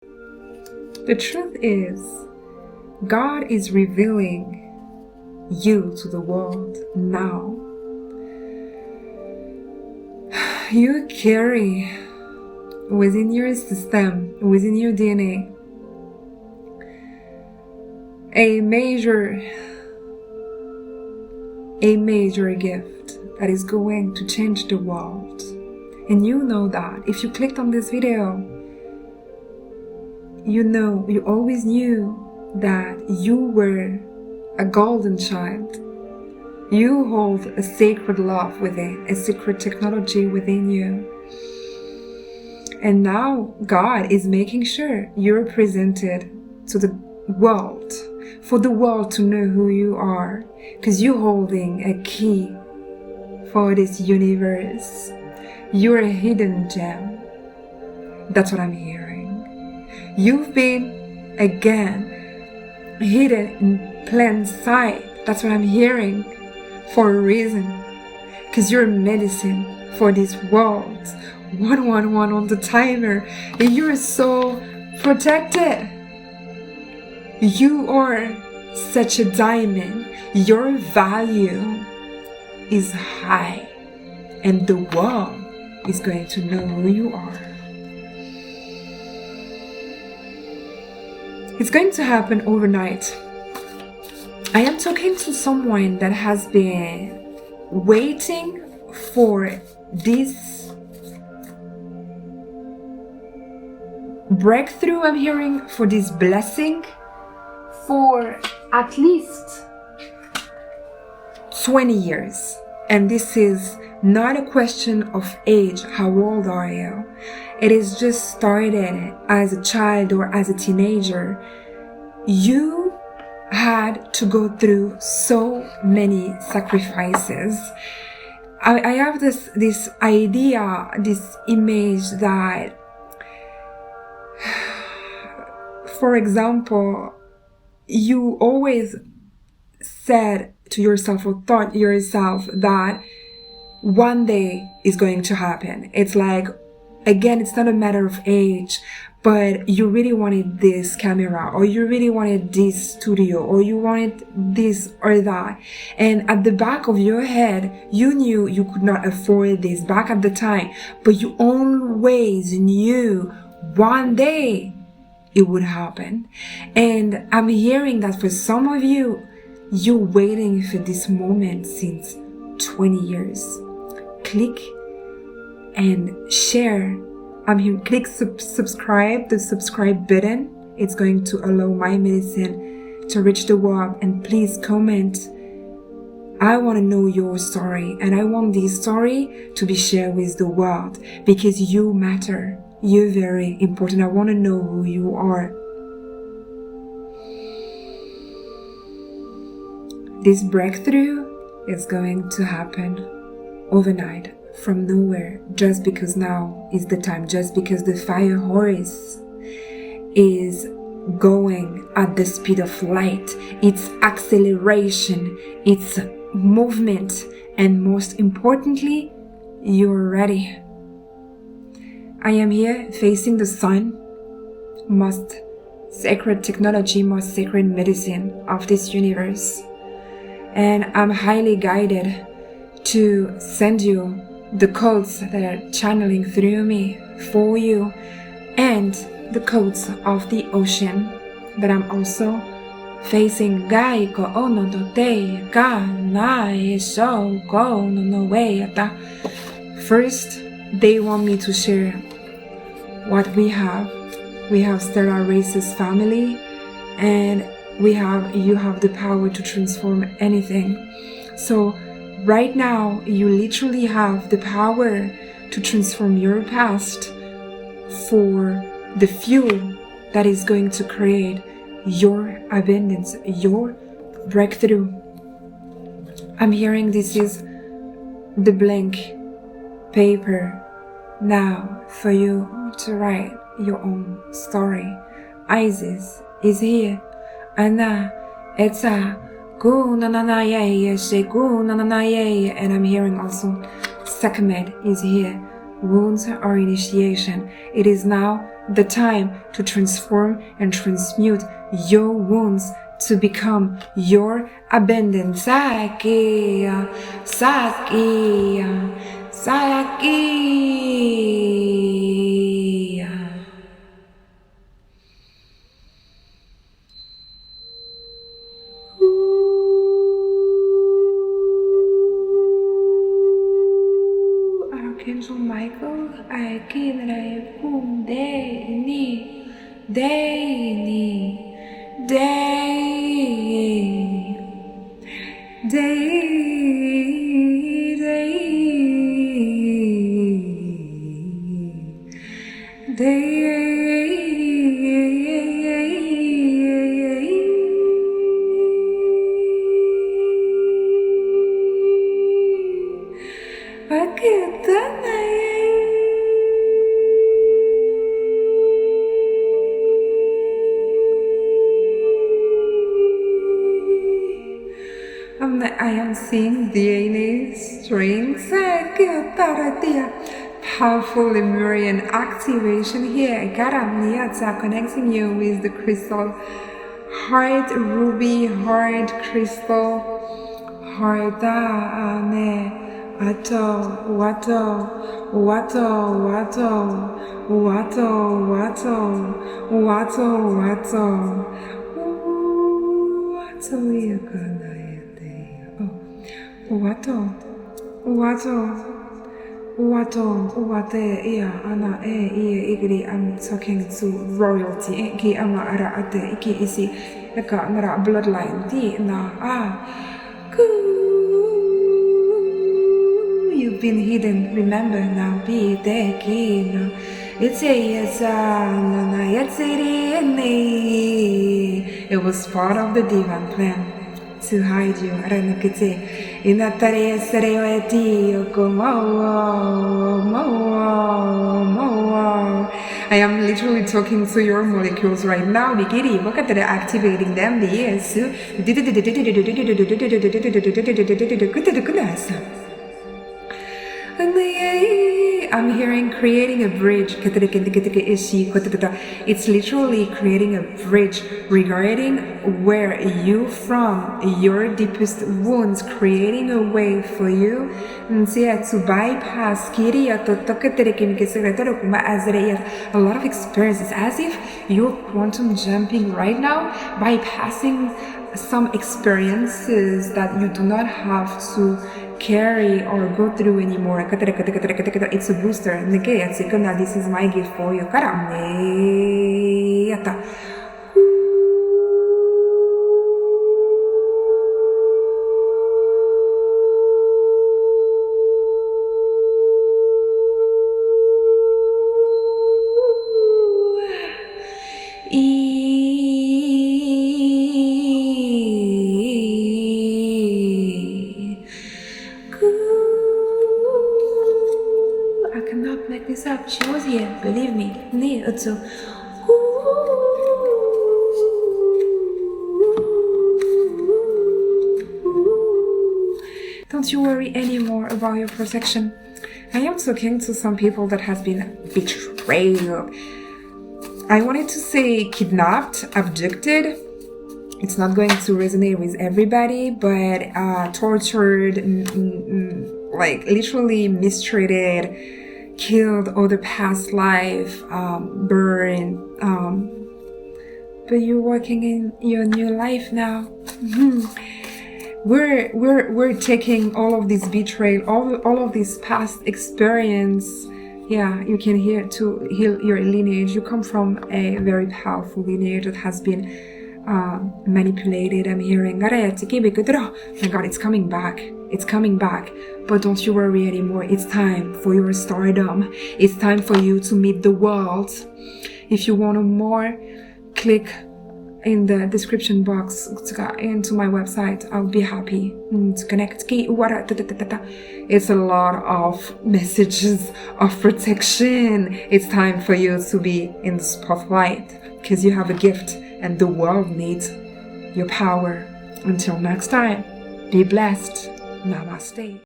The truth is, God is revealing you to the world now. You carry within your system, within your DNA, a major gift that is going to change the world. And you know that. If you clicked on this video, you always knew that you were a golden child. You hold a sacred love within, a secret technology within you. And now God is making sure you're presented to the world, for the world to know who you are, because you're holding a key for this universe. You're a hidden gem. That's what I'm hearing. You've been, again, hidden in plain sight. That's what I'm hearing, for a reason. Because you're medicine for this world. 111 on the timer. And you're so protected. You are such a diamond. Your value is high. And the world is going to know who you are. It's going to happen overnight. I am talking to someone that has been waiting for this breakthrough. I'm hearing for this blessing for at least 20 years. And this is not a question of age. How old are you? It is just started as a child or as a teenager. You had to go through so many sacrifices. I have this idea, this image that, for example, you always said to yourself or thought yourself that one day is going to happen. It's like, again, it's not a matter of age, but you really wanted this camera, or you really wanted this studio, or you wanted this or that. And at the back of your head, you knew you could not afford this back at the time, but you always knew one day it would happen. And I'm hearing that for some of you, you're waiting for this moment since 20 years. Click and share. I'm here. Click subscribe, the subscribe button. It's going to allow my medicine to reach the world. And please comment. I want to know your story, and I want this story to be shared with the world, because you matter. You're very important. I want to know who you are. This breakthrough is going to happen overnight, from nowhere, just because now is the time, just because the fire horse is going at the speed of light. It's acceleration, it's movement, and most importantly, you're ready. I am here facing the sun, most sacred technology, most sacred medicine of this universe. And I'm highly guided to send you the codes that are channeling through me for you, and the codes of the ocean that I'm also facing. First, they want me to share what we have. We have stellar races family, and you have the power to transform anything. So right now, you literally have the power to transform your past for the fuel that is going to create your abundance, your breakthrough. I'm hearing this is the blank paper now for you to write your own story. Isis is here. Anna, Etza, and I'm hearing also Sekhmet is here. wounds are initiation. It is now the time to transform and transmute your wounds to become your abundance. Sakia, Sakia, Sakia. Archangel Michael, Aikinrai Kundalini, Daini, I am seeing DNA strings, powerful Lemurian activation here. Connecting you with the crystal heart, ruby heart, crystal heart. I'm talking to royalty. Bloodline. You've been hidden. Remember now. Be there. It was part of the divine plan to hide you. I am literally talking to your molecules right now. Activating them. I'm hearing creating a bridge. It's literally creating a bridge regarding where you from, your deepest wounds, creating a way for you to bypass a lot of experiences, as if you're quantum jumping right now, bypassing some experiences that you do not have to carry or go through anymore. It's a booster. This is my gift for you. This up, she was here, believe me. Don't you worry anymore about your protection. I am talking to some people that has been betrayed. I wanted to say kidnapped, abducted. It's not going to resonate with everybody, but tortured, like literally mistreated, killed, or the past life, burned. But you're working in your new life now. We're taking all of this betrayal, all of this past experience. Yeah, you can hear to heal your lineage. You come from a very powerful lineage that has been manipulated. I'm hearing, oh my God, it's coming back. It's coming back. But don't you worry anymore. It's time for your stardom. It's time for you to meet the world. If you want more, click in the description box into my website. I'll be happy to connect. It's a lot of messages of protection. It's time for you to be in the spotlight because you have a gift and the world needs your power. Until next time, be blessed. Namaste.